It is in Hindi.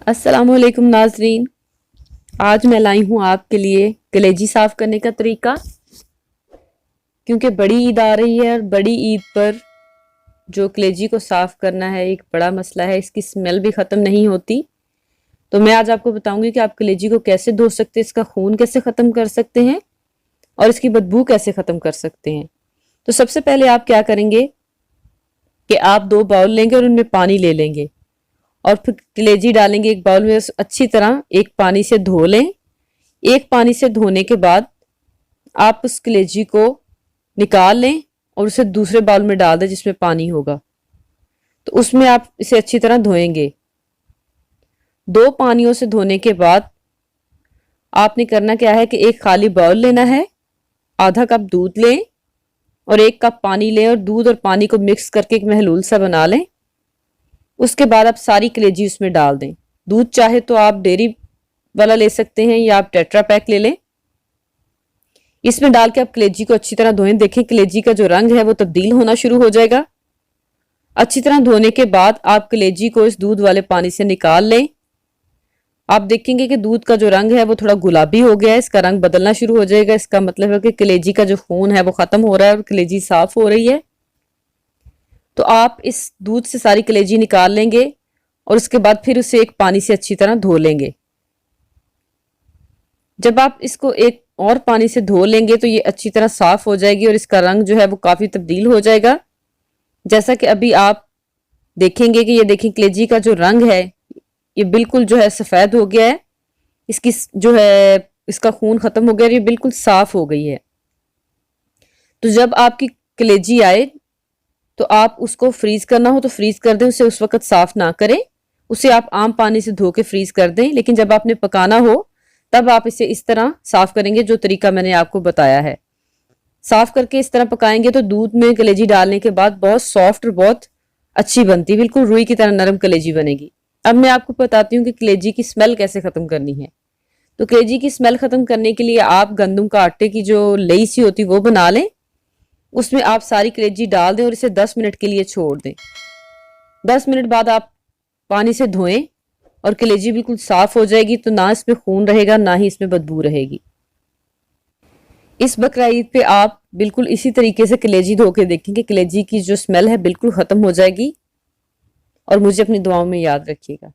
अस्सलामुअलैकुम नाजरीन। आज मैं लाई हूँ आपके लिए कलेजी साफ़ करने का तरीका। क्योंकि बड़ी ईद आ रही है और बड़ी ईद पर जो कलेजी को साफ़ करना है एक बड़ा मसला है। इसकी स्मेल भी ख़त्म नहीं होती। तो मैं आज आपको बताऊंगी कि आप कलेजी को कैसे धो सकते हैं, इसका खून कैसे ख़त्म कर सकते हैं और इसकी बदबू कैसे ख़त्म कर सकते हैं। तो सबसे पहले आप क्या करेंगे कि आप 2 बाउल लेंगे और उनमें पानी ले लेंगे और फिर कलेजी डालेंगे एक बाउल में। अच्छी तरह एक पानी से धो लें। एक पानी से धोने के बाद आप उस कलेजी को निकाल लें और उसे दूसरे बाउल में डाल दें जिसमें पानी होगा। तो उसमें आप इसे अच्छी तरह धोएंगे। 2 पानियों से धोने के बाद आपने करना क्या है कि एक खाली बाउल लेना है, आधा कप दूध लें और 1 कप पानी लें और दूध और पानी को मिक्स करके एक महलूल सा बना लें। उसके बाद आप सारी कलेजी उसमें डाल दें। दूध चाहे तो आप डेयरी वाला ले सकते हैं या आप टेट्रा पैक ले लें। इसमें डाल के आप कलेजी को अच्छी तरह धोएं। देखें कलेजी का जो रंग है वो तब्दील होना शुरू हो जाएगा। अच्छी तरह धोने के बाद आप कलेजी को इस दूध वाले पानी से निकाल लें। आप देखेंगे कि दूध का जो रंग है वो थोड़ा गुलाबी हो गया है, इसका रंग बदलना शुरू हो जाएगा। इसका मतलब है कि कलेजी का जो खून है वो खत्म हो रहा है और कलेजी साफ हो रही है। तो आप इस दूध से सारी कलेजी निकाल लेंगे और उसके बाद फिर उसे एक पानी से अच्छी तरह धो लेंगे। जब आप इसको एक और पानी से धो लेंगे तो ये अच्छी तरह साफ हो जाएगी और इसका रंग जो है वो काफी तब्दील हो जाएगा। जैसा कि अभी आप देखेंगे कि ये देखें कलेजी का जो रंग है ये बिल्कुल जो है सफेद हो गया है। इसकी जो है इसका खून खत्म हो गया और ये बिल्कुल साफ हो गई है। तो जब आपकी कलेजी आए तो आप उसको फ्रीज करना हो तो फ्रीज कर दें, उसे उस वक्त साफ ना करें। उसे आप आम पानी से धो के फ्रीज कर दें। लेकिन जब आपने पकाना हो तब आप इसे इस तरह साफ करेंगे जो तरीका मैंने आपको बताया है। साफ करके इस तरह पकाएंगे तो दूध में कलेजी डालने के बाद बहुत सॉफ्ट और बहुत अच्छी बनती है, बिल्कुल रुई की तरह नरम कलेजी बनेगी। अब मैं आपको बताती हूँ कि कलेजी की स्मेल कैसे खत्म करनी है। तो कलेजी की स्मेल खत्म करने के लिए आप गंदम का आटे की जो लई सी होती है वो बना लें। उसमें आप सारी कलेजी डाल दें और इसे 10 मिनट के लिए छोड़ दें। 10 मिनट बाद आप पानी से धोएं और कलेजी बिल्कुल साफ हो जाएगी। तो ना इसमें खून रहेगा ना ही इसमें बदबू रहेगी। इस बकरा ईद पे आप बिल्कुल इसी तरीके से कलेजी धो के देखेंगे, कलेजी की जो स्मेल है बिल्कुल खत्म हो जाएगी। और मुझे अपनी दुआओं में याद रखिएगा।